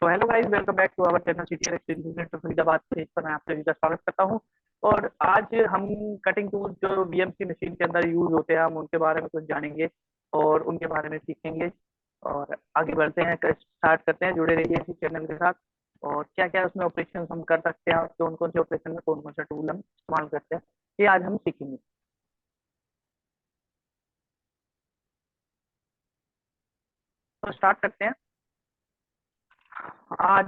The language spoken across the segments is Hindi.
तो hello guys, welcome back to our channel CTR extension two Faridabad से। इस पर मैं आप सभी का स्वागत करता हूं। और आज हम कटिंग टूल्स जो बीएमसी मशीन के अंदर यूज होते हैं, हम उनके बारे में कुछ जानेंगे और उनके बारे में सीखेंगे। और आगे बढ़ते हैं, स्टार्ट करते हैं। जुड़े रहिए इसी चैनल के साथ। और क्या क्या उसमें ऑपरेशन हम कर सकते हैं, कौन कौन से ऑपरेशन में कौन कौन सा टूल हम इस्तेमाल करते हैं, ये आज हम सीखेंगे। तो स्टार्ट करते हैं।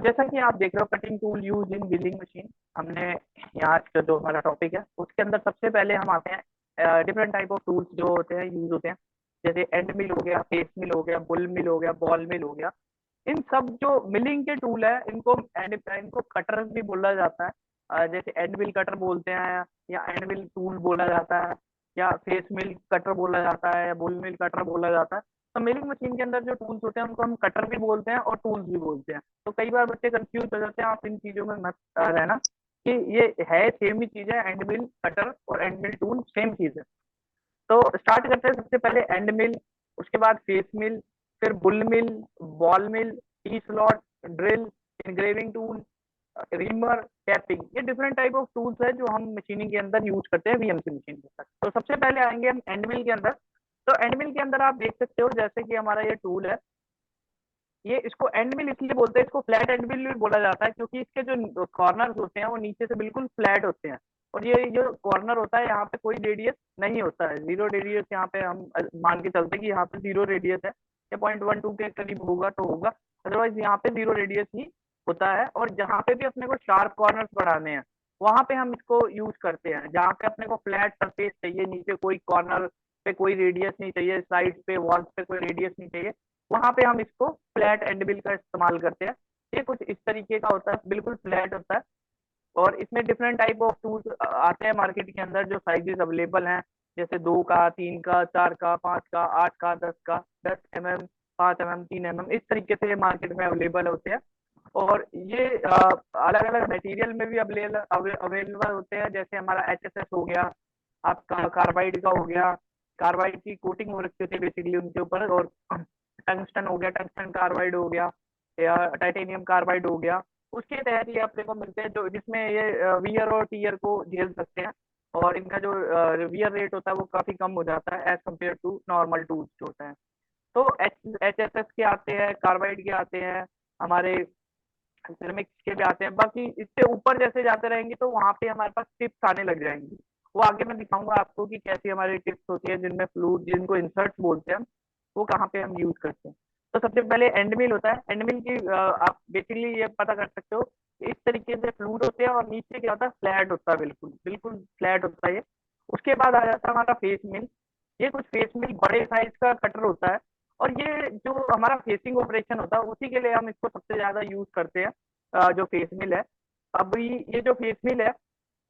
जैसा कि आप देख रहे हो, cutting tool use in billing machine. हमने यहाँ आज का जो हमारा टॉपिक है उसके अंदर सबसे पहले हम आते हैं डिफरेंट टाइप ऑफ टूल्स जो होते हैं, यूज होते हैं। जैसे एंड मिल हो गया, फेस मिल हो गया, बुल मिल हो गया, बॉल मिल हो गया। इन सब जो मिलिंग के टूल है, इनको कटर भी बोला जाता है। जैसे एंड मिल कटर बोलते हैं, या एंड मिल टूल बोला जाता है, या फेस मिल कटर बोला जाता है, या बुल मिल कटर बोला जाता है। तो मिलिंग मशीन के अंदर जो टूल्स होते हैं उनको हम कटर भी बोलते हैं और टूल्स भी बोलते हैं। तो कई बार बच्चे कंफ्यूज हो जाते हैं, आप इन चीजों में मत रहना कि ये है सेम ही चीज है। एंड मिल कटर और एंड मिल टूल सेम चीज है। तो स्टार्ट करते हैं सबसे पहले एंड मिल, उसके बाद फेस मिल, फिर bull mill, ball mill, T slot, drill, engraving tool, reamer, tapping. ये डिफरेंट टाइप ऑफ टूल्स है जो हम मशीनिंग के अंदर यूज करते हैं वीएमसी मशीन के साथ। तो सबसे पहले आएंगे हम एंड मिल के अंदर। तो एंड मिल के अंदर आप देख सकते हो, जैसे कि हमारा ये टूल है, ये इसको एंड मिल इसलिए बोलते हैं, इसको फ्लैट एंड मिल भी बोला जाता है, क्योंकि इसके जो कॉर्नर्स होते हैं वो नीचे से बिल्कुल फ्लैट होते हैं। और ये जो कॉर्नर होता है, यहाँ पे कोई रेडियस नहीं होता है, जीरो रेडियस। यहाँ पे हम मान के चलते हैं कि यहाँ पे जीरो रेडियस है, या 0.12 के करीब होगा तो होगा, अदरवाइज यहाँ पे जीरो रेडियस ही होता है। और जहाँ पे भी अपने को शार्प कॉर्नर्स बढ़ाने हैं, वहां पे हम इसको यूज करते हैं। जहाँ पे अपने को फ्लैट सरफेस चाहिए, नीचे कोई कॉर्नर पे कोई रेडियस नहीं चाहिए, साइड पे वॉल्स पे कोई रेडियस नहीं चाहिए, वहां पे हम इसको फ्लैट एंड बिल का इस्तेमाल करते हैं। ये कुछ इस तरीके का होता है, बिल्कुल फ्लैट होता है। और इसमें डिफरेंट टाइप ऑफ टूल्स आते हैं मार्केट के अंदर, जो साइजेस अवेलेबल हैं। जैसे 2 का, 3 का, 4 का, 5 का, 8 का, 10 का, 10 mm, 5 mm, 3 mm, इस तरीके से ये मार्केट में अवेलेबल होते हैं। और ये अलग अलग मटेरियल में भी अवेलेबल होते हैं। जैसे हमारा एचएसएस हो गया, आपका कार्बाइड का हो गया, कार्बाइड की कोटिंग हो रखी होती है बेसिकली उनके ऊपर। और टंगस्टन हो गया, टंगस्टन कार्बाइड हो गया, या टाइटेनियम कार्बाइड हो गया। उसके तहत ये अपने को मिलते हैं, जो जिसमें ये वियर और टीयर को झेल सकते हैं। और इनका जो वियर रेट होता है वो काफी कम हो जाता है as compared to normal tools जो होता है। तो एच एस एस के आते हैं, कार्बाइड के आते हैं, हमारे सिरेमिक्स के भी आते हैं। बाकी इससे ऊपर जैसे जाते रहेंगे तो वहां पे हमारे पास टिप्स आने लग जाएंगी। वो आगे मैं दिखाऊंगा आपको कि कैसी हमारी टिप्स होती है, जिनमें फ्लूइड, जिनको इंसर्ट्स बोलते हैं हम, वो कहाँ पे हम यूज करते हैं। तो सबसे पहले एंड मिल होता है। एंड मिल की आप बेसिकली ये पता कर सकते हो कि इस तरीके से फ्लूइड होते हैं, और नीचे क्या होता है, फ्लैट होता है, बिल्कुल बिल्कुल फ्लैट होता है ये। उसके बाद आ जाता है हमारा फेस मिल। ये कुछ फेस मिल बड़े साइज का कटर होता है। और ये जो हमारा फेसिंग ऑपरेशन होता है उसी के लिए हम इसको सबसे ज्यादा यूज करते हैं, जो फेस मिल है। अब ये जो फेस मिल है,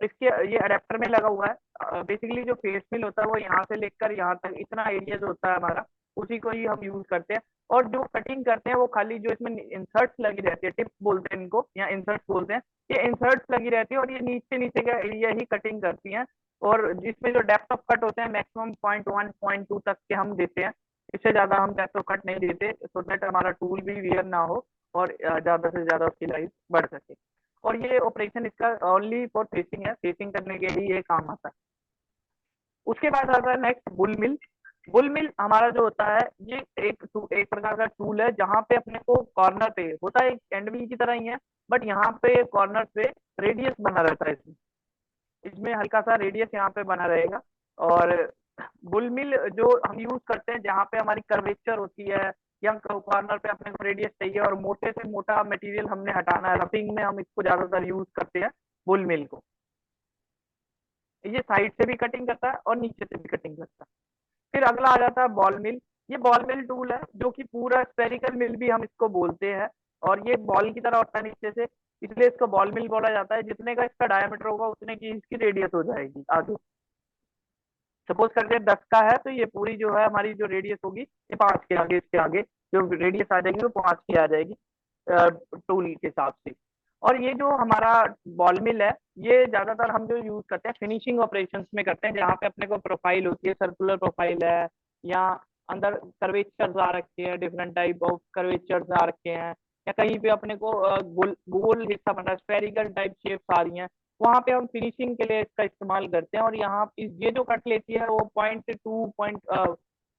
इसके ये अडेप्टर में लगा हुआ है। बेसिकली जो फेस मिल होता है वो यहाँ से लेकर यहाँ तक इतना एरिया जो होता है हमारा, उसी को ही हम यूज करते हैं। और जो कटिंग करते हैं वो खाली जो इसमें इंसर्ट्स लगी रहती है, टिप्स बोलते हैं इनको या इंसर्ट्स बोलते हैं, ये इंसर्ट्स लगी रहती है और ये नीचे नीचे का एरिया ही कटिंग करती हैं। और जिसमें जो डेप्थ ऑफ कट होते हैं मैक्सिमम 0.1 0.2 तक के हम देते हैं। इससे ज्यादा हम डेप्थ ऑफ कट नहीं देते, सो दैट हमारा टूल भी वियर ना हो और ज्यादा से ज्यादा उसकी लाइफ बढ़ सके। और ये ऑपरेशन इसका ओनली फॉर फेसिंग है, फेसिंग करने के लिए ये काम आता है। उसके बाद आता है नेक्स्ट बुल मिल। बुल मिल हमारा जो होता है, ये एक प्रकार का टूल है, जहाँ पे अपने को कॉर्नर पे होता है, एक एंड मिल की तरह ही है, बट यहाँ पे कॉर्नर पे रेडियस बना रहता है। इसमें इसमें हल्का सा रेडियस यहाँ पे बना रहेगा। और बुल मिल जो हम यूज करते हैं, जहाँ पे हमारी कर्वेचर होती है, या कॉर्नर पे अपने को रेडियस चाहिए और मोटे से मोटा मटेरियल हमने हटाना है, रफिंग में हम इसको ज्यादातर यूज करते हैं बुल मिल को। ये साइड से भी कटिंग करता है और नीचे से भी कटिंग करता है। फिर अगला आ जाता है बॉल मिल। ये बॉल मिल टूल है, जो कि पूरा स्पेरिकल मिल भी हम इसको बोलते हैं। और ये बॉल की तरह होता है नीचे से, इसलिए इसको बॉल मिल बोला जाता है। जितने का इसका डायमीटर होगा उतने की इसकी रेडियस हो जाएगी आगे। सपोज करते 10 का है, तो ये पूरी जो है हमारी जो रेडियस होगी, ये 5 के आगे, इसके आगे जो रेडियस आ जाएगी वो 5 की आ जाएगी टूल के हिसाब से। और ये जो हमारा बॉल मिल है, ये ज्यादातर हम जो यूज करते हैं फिनिशिंग ऑपरेशंस में करते हैं, जहाँ पे अपने को प्रोफाइल होती है, सर्कुलर प्रोफाइल है, या अंदर कर्वेचर्स आ रखे हैं, डिफरेंट टाइप ऑफ कर्वेचर्स आ रखे हैं, या कहीं पे अपने को गोल गोल हिस्सा बन रहा है, स्फेरिकल टाइप शेप्स आ रही हैं, वहां पे हम फिनिशिंग के लिए इसका इस्तेमाल करते हैं। और यहाँ ये जो कट लेती है वो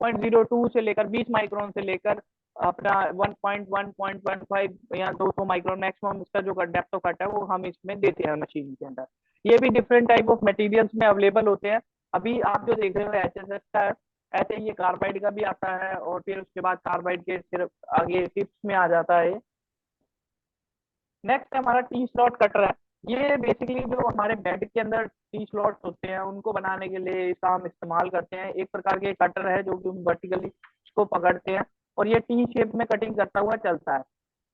0.02 से लेकर 20 माइक्रोन से लेकर अपना 1.1 0.15 या 200 माइक्रोन मैक्सिमम इसका जो डेप्थ ऑफ कट है वो हम इसमें देते हैं मशीन के अंदर। ये भी डिफरेंट टाइप ऑफ मटेरियल्स में अवेलेबल होते हैं। अभी आप जो देख रहे हो HSS का है, ऐसे ही ये कार्बाइड का भी आता है, और फिर उसके बाद कार्बाइड के सिर्फ आगे टिप्स में आ जाता है। नेक्स्ट हमारा टी स्लॉट कटर है। ये बेसिकली जो हमारे बेड के अंदर टी स्लॉट्स होते हैं उनको बनाने के लिए इसका हम इस्तेमाल करते हैं। एक प्रकार के कटर है जो कि हम वर्टिकली इसको पकड़ते हैं और ये टी शेप में कटिंग करता हुआ चलता है।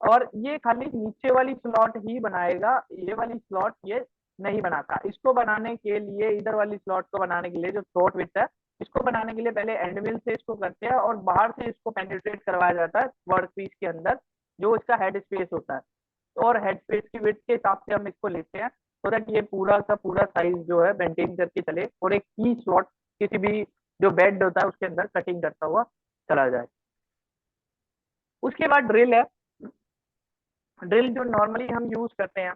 और ये खाली नीचे वाली स्लॉट ही बनाएगा, ये वाली स्लॉट ये नहीं बनाता। इसको बनाने के लिए, इधर वाली स्लॉट को बनाने के लिए जो थ्रोट विड्थ है, इसको बनाने के लिए पहले एंड मिल से इसको करते हैं और बाहर से इसको पेनिट्रेट करवाया जाता है वर्क पीस के अंदर, जो इसका हेड स्पेस होता है। और हेड स्पेस की विड्थ के हिसाब से हम इसको लेते हैं, सो दैट ये पूरा का पूरा साइज जो है मेंटेन करके चले और एक की स्लॉट किसी भी जो बेड होता है उसके अंदर कटिंग करता हुआ चला जाए। उसके बाद ड्रिल है। ड्रिल जो नॉर्मली हम यूज करते हैं,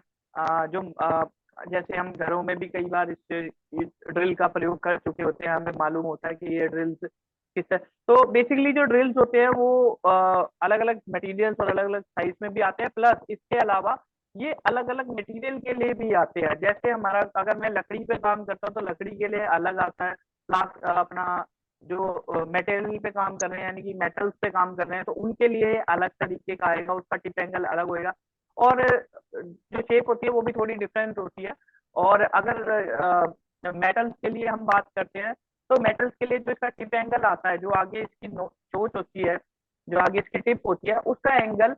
जैसे हम घरों में भी कई बार इस ड्रिल का प्रयोग कर चुके होते हैं, हमें मालूम होता है कि ये ड्रिल्स किस तरह। तो बेसिकली जो ड्रिल्स होते हैं वो अलग अलग मटेरियल्स और अलग अलग साइज में भी आते हैं, प्लस इसके अलावा ये अलग अलग मटेरियल के लिए भी आते हैं। जैसे हमारा, अगर मैं लकड़ी पे काम करता हूँ तो लकड़ी के लिए अलग आता है, प्लस अपना जो मेटेरियल पे काम कर रहे हैं यानी कि मेटल्स पे काम कर रहे हैं तो उनके लिए अलग तरीके का आएगा, उसका टिप एंगल अलग होएगा। और जो शेप होती है वो भी थोड़ी डिफरेंट होती है। और अगर मेटल्स के लिए हम बात करते हैं तो मेटल्स के लिए जो इसका टिप एंगल आता है, जो आगे इसकी चोंच होती है, जो आगे इसकी टिप होती है, उसका एंगल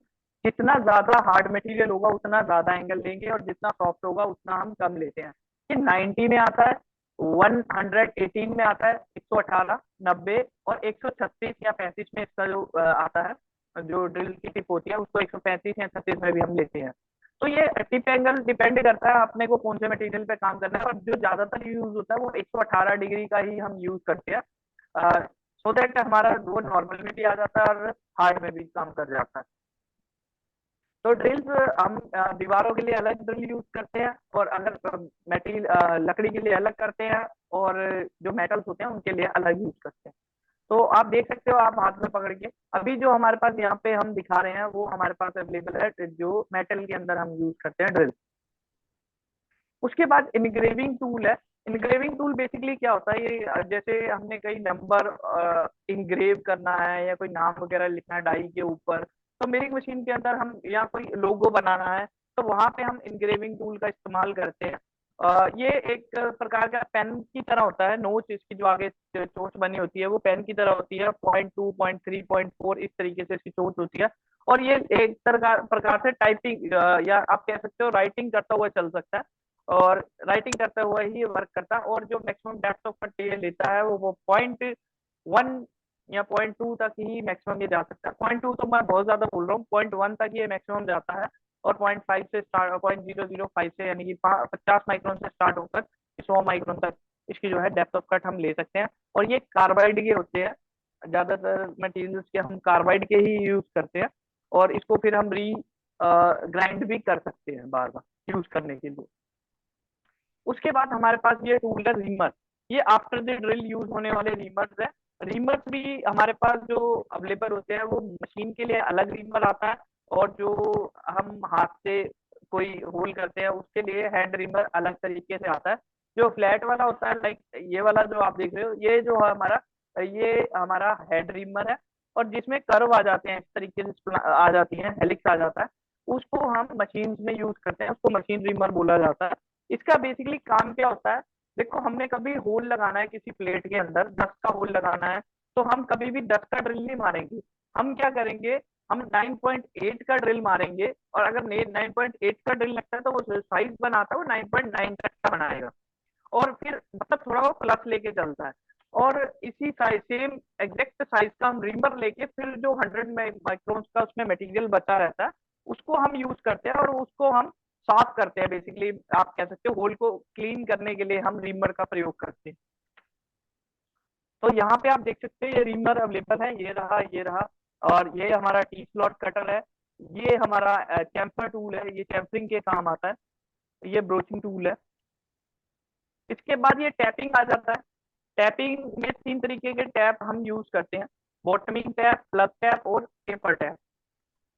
जितना ज्यादा हार्ड मटेरियल होगा उतना ज्यादा एंगल लेंगे, और जितना सॉफ्ट होगा उतना हम कम लेते हैं। ये 90 में आता है, 118 में आता है, 118, 90 और 136 या 35 में इसका जो आता है, जो ड्रिल की टिप होती है उसको 135 या 36 में भी हम लेते हैं। तो ये टिप एंगल डिपेंड करता है अपने को कौन से मटेरियल पे काम करना है, और जो ज्यादातर यूज होता है वो 118 डिग्री का ही हम यूज करते हैं, सो दैट हमारा वो नॉर्मल में भी आ जाता है और हार्ड में भी काम कर जाता है। तो ड्रिल्स हम दीवारों के लिए अलग ड्रिल यूज करते हैं, और अगर मेटीरियल लकड़ी के लिए अलग करते हैं, और जो मेटल्स होते हैं उनके लिए अलग यूज करते हैं। तो आप देख सकते हो, आप हाथ में पकड़ के, अभी जो हमारे पास यहाँ पे हम दिखा रहे हैं वो हमारे पास अवेलेबल है, जो मेटल के अंदर हम यूज करते हैं ड्रिल। उसके बाद इनग्रेविंग टूल है। इनग्रेविंग टूल बेसिकली क्या होता है, ये जैसे हमने कई नंबर इनग्रेव करना है या कोई नाम वगैरह लिखना है डाई के ऊपर, तो मिलिंग मशीन के अंदर हम, या कोई लोगो बनाना है तो वहां पे हम इनग्रेविंग टूल का इस्तेमाल करते हैं। ये एक प्रकार का पेन की तरह होता है, नोच इसकी जो आगे चोंच बनी होती है वो पेन की तरह होती है, 0.2, 0.3, 0.4 इस तरीके से इसकी चोंच होती है। और ये एक प्रकार से टाइपिंग या आप कह सकते हो राइटिंग करता हुआ चल सकता है, और राइटिंग करते हुए ही वर्क करता है। और जो मैक्सिमम डेप्थ ऑफ कट ये लेता है वो 0.1 या 0.2 तक ही मैक्सिमम ये जा सकता है। 0.2 तो मैं बहुत ज्यादा बोल रहा हूँ, 0.1 तक ये मैक्सिमम जाता है, और 0.5 से स्टार्ट, 0.005 से यानी कि 50 माइक्रोन से स्टार्ट होकर 100 माइक्रोन तक इसकी जो है डेप्थ ऑफ कट हम ले सकते हैं। और ये कार्बाइड के होते हैं, ज्यादातर मटेरियल्स के हम कार्बाइड के ही यूज करते हैं, और इसको फिर हम री ग्राइंड भी कर सकते हैं बार बार यूज करने के लिए। उसके बाद हमारे पास ये टूल है रीमर। ये आफ्टर द ड्रिल यूज होने वाले रीमर्स है। रीमर्स भी हमारे पास जो अवेलेबल होते हैं वो मशीन के लिए अलग रीमर आता है, और जो हम हाथ से कोई होल करते हैं उसके लिए हैंड रीमर अलग तरीके से आता है। जो फ्लैट वाला होता है, लाइक ये वाला जो आप देख रहे हो, ये जो है हमारा, ये हमारा हेड रीमर है, और जिसमें कर्व आ जाते हैं इस तरीके से आ जाती है, हेलिक्स आ जाता है, उसको हम मशीन में यूज करते हैं, उसको मशीन रीमर बोला जाता है। इसका बेसिकली काम क्या होता है, देखो हमने कभी होल लगाना है किसी प्लेट के अंदर, 10 का होल लगाना है, तो हम कभी भी 10 का ड्रिल नहीं मारेंगे। हम क्या करेंगे, हम 9.8 का ड्रिल मारेंगे, और अगर 9.8 का ड्रिल लगता है तो वो साइज बनाता है वो 9.9 तक का बनाएगा, और फिर मतलब थोड़ा वो प्लस लेके चलता है। और इसी साइज, सेम एग्जैक्ट साइज का हम रिमर लेके फिर जो 100 माइक्रोन का उसमें मटेरियल बचा रहता है उसको हम यूज करते हैं, और उसको हम साफ करते हैं। बेसिकली आप कह सकते हो होल को क्लीन करने के लिए हम रीमर का प्रयोग करते हैं। तो यहाँ पे आप देख सकते हैं ये रीमर अवेलेबल है, ये रहा, ये रहा, और ये हमारा टी स्लॉट कटर है। ये हमारा चैम्फर टूल है, ये चैम्फरिंग के काम आता है। ये ब्रोचिंग टूल है। इसके बाद ये टैपिंग आ जाता है। टैपिंग में तीन तरीके के टैप हम यूज करते हैं, बॉटमिंग टैप, प्लग टैप और टेपर टैप।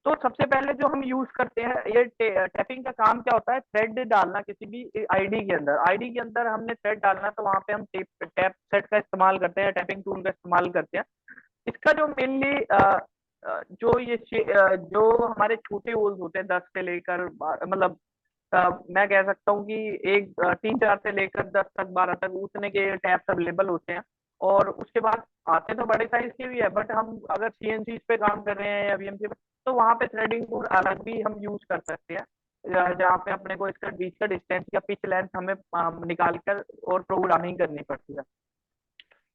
तो सबसे पहले जो हम यूज करते हैं, ये टैपिंग का काम क्या होता है, थ्रेड डालना किसी भी आईडी के अंदर। आईडी के अंदर हमने थ्रेड डालना, तो वहां पे हम टैप सेट का इस्तेमाल करते हैं, टैपिंग टूल का इस्तेमाल करते हैं। इसका जो मेनली जो जो हमारे छोटे होल्स होते हैं 10 से लेकर मतलब मैं कह सकता हूँ कि एक 3-4 से लेकर 10 तक 12 तक उतने के टैप्स अवेलेबल होते हैं। और उसके बाद आते तो बड़े साइज के भी है, बट हम अगर सीएनसी पे काम कर रहे हैं या वीएमसी पे, तो वहां पे थ्रेडिंग टूल अलग भी हम यूज कर सकते हैं, जहाँ पे अपने को इसका बीच का डिस्टेंस या पिच लेंथ हमें निकाल कर और प्रोग्रामिंग करनी पड़ती है।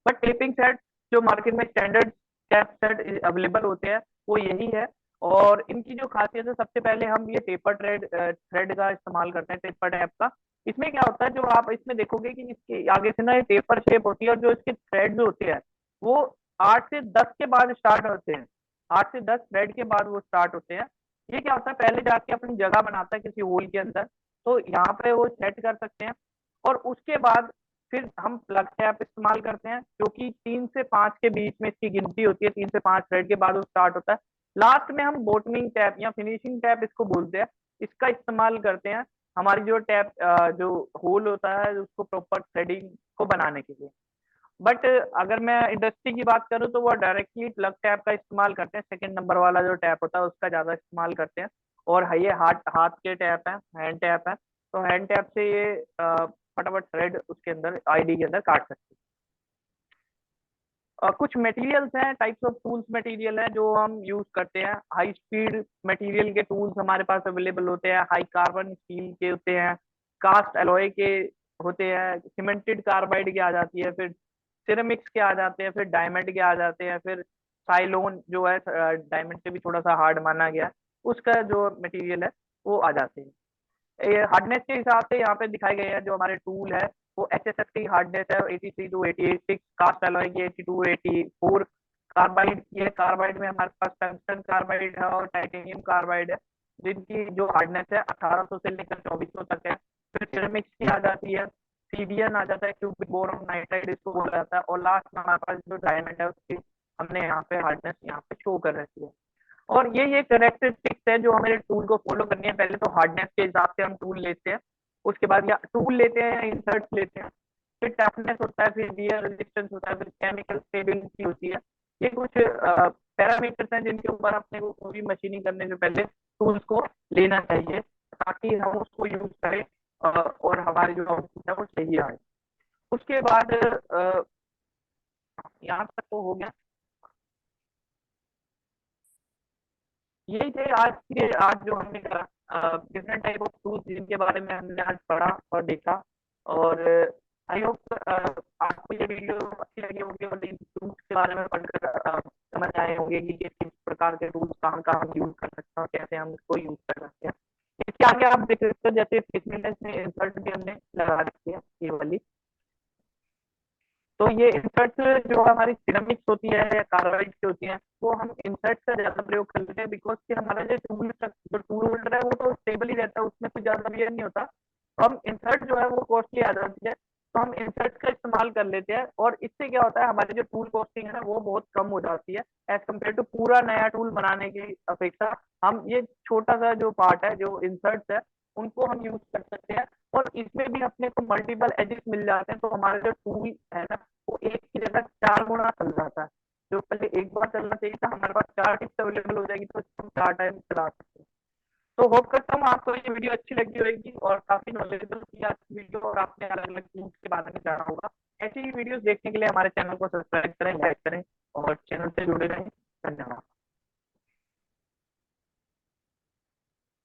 बट टेपिंग सेट जो मार्केट में स्टैंडर्ड टैप सेट अवेलेबल होते हैं वो यही है। और इनकी जो खासियत है, सबसे पहले हम ये टेपर थ्रेड थ्रेड का इस्तेमाल करते हैं, टेपर टैप का। इसमें क्या होता है, जो आप इसमें देखोगे कि इसके आगे से ना ये टेपर शेप होती है, और जो इसके थ्रेड होते हैं वो 8 से 10 के बाद स्टार्ट होते हैं। 8 से 10 थ्रेड के बाद वो स्टार्ट होते हैं। ये क्या होता है, पहले जाके अपनी जगह बनाता है किसी होल के अंदर, तो यहाँ पे वो सेट कर सकते हैं। और उसके बाद फिर हम प्लग टैप इस्तेमाल करते हैं, जो कि 3 से 5 के बीच में इसकी गिनती होती है, 3 से 5 थ्रेड के बाद वो स्टार्ट होता है। लास्ट में हम बॉटमिंग टैप या फिनिशिंग टैप इसको बोलते हैं, इसका इस्तेमाल करते हैं हमारी जो टैप जो होल होता है उसको प्रॉपर थ्रेडिंग को बनाने के लिए। बट अगर मैं इंडस्ट्री की बात करूँ तो वो डायरेक्टली प्लग टैप का इस्तेमाल करते हैं, सेकंड नंबर वाला जो टैप होता है उसका ज्यादा इस्तेमाल करते हैं। और ये हाथ हाथ के टैप है, हैंड टैप है, तो हैंड टैप से ये फटाफट थ्रेड उसके अंदर आईडी के अंदर काट सकते हैं। कुछ मटेरियल्स हैं, टाइप्स ऑफ टूल्स मटेरियल है जो हम यूज करते हैं। हाई स्पीड मटेरियल के टूल्स हमारे पास अवेलेबल होते हैं, हाई कार्बन स्टील के होते हैं, कास्ट एलॉय के होते हैं, सीमेंटेड कार्बाइड के आ जाती है, फिर सिरेमिक्स के आ जाते हैं, फिर डायमंड के आ जाते हैं, फिर साइलोन जो है डायमंड से भी थोड़ा सा हार्ड माना गया है, उसका जो मटेरियल है वो आ जाते हैं। ये हार्डनेस के हिसाब से यहाँ पे दिखाए गए हैं जो हमारे टूल है, वो एचएसएस की हार्डनेस है 83 to 88, कास्ट एलॉय की 82 to 84, कार्बाइड की है, कार्बाइड में हमारे पास टंगस्टन कार्बाइड है और टाइटेनियम कार्बाइड है, जिनकी जो हार्डनेस है 1800 से लेकर 2400 तक है। फिर सिरेमिक्स की आ जाती है, सीबीएन आ जाता है, क्यूबिक बोरोन नाइट्राइड इसको बोला जाता है, और लास्ट में हमारे पास जो डायमंड है उसकी हमने यहाँ पे हार्डनेस यहाँ पे शो कर रखी है। और ये करेक्टरिस्टिक्स है जो हमें टूल को फॉलो करनी है। पहले तो हार्डनेस के हिसाब से हम टूल लेते हैं, उसके बाद या टूल लेते हैं या इंसर्ट लेते हैं, फिर टफनेस होता है, फिर वियर रेजिस्टेंस होता है, फिर केमिकल स्टेबिलिटी होती है। ये कुछ पैरामीटर्स हैं जिनके ऊपर अपने को पूरी मशीनिंग करने से पहले टूल्स को लेना चाहिए, ताकि हम उसको यूज करें और हमारी जो आउटपुट है वो सही आए। उसके बाद यहाँ तक तो हो गया। यही थे आज जो हमने करा, डिफरेंट टाइप ऑफ टूल्स जिनके बारे में हमने आज पढ़ा और देखा। और आई होप आपको ये वीडियो अच्छी लगी होगी और इन टूल्स के बारे में पढ़कर समझ आए होंगे कि किस प्रकार के टूल्स कहाँ कहाँ हम यूज कर सकते हैं और कैसे हम इसको यूज कर सकते हैं। इसके आगे आप देख सकते हो जैसे फिटनेस में इंसर्ट भी हमने लगा रखी है, ये वाली। तो ये इंसर्ट जो हमारी सिरेमिक्स होती है या कार्बाइड की होती है, वो हम इंसर्ट का ज्यादा प्रयोग कर लेते हैं, बिकॉज कि हमारा जो टूल होल्डर है वो तो स्टेबल ही रहता है, उसमें कुछ ज्यादा वियर नहीं होता। तो हम इंसर्ट जो है वो कॉस्टली आ जाती है, तो हम इंसर्ट का इस्तेमाल कर लेते हैं, और इससे क्या होता है हमारी जो टूल कॉस्टिंग है ना वो बहुत कम हो जाती है एज कम्पेयर टू पूरा नया टूल बनाने की अपेक्षा। हम ये छोटा सा जो पार्ट है जो इंसर्ट है उनको हम यूज कर सकते हैं, और इसमें भी अपने को मल्टीपल एजेस मिल जाते हैं, तो हमारा जो टूल है ना वो एक की जगह 4 गुना चल जाता है। जो पहले एक बार चलना चाहिए था, हमारे पास 4 टिप्स अवेलेबल हो जाएगी, तो हम 4 टाइम चला सकते हैं। तो होप करता हूँ आपको ये वीडियो अच्छी लगी होगी और काफी नॉलेजेबल थी आज की वीडियो, और आपने अलग अलग टूल्स के बारे में जाना होगा। ऐसी ही वीडियोस देखने के लिए हमारे चैनल को सब्सक्राइब करें, लाइक करें और चैनल से जुड़े रहें।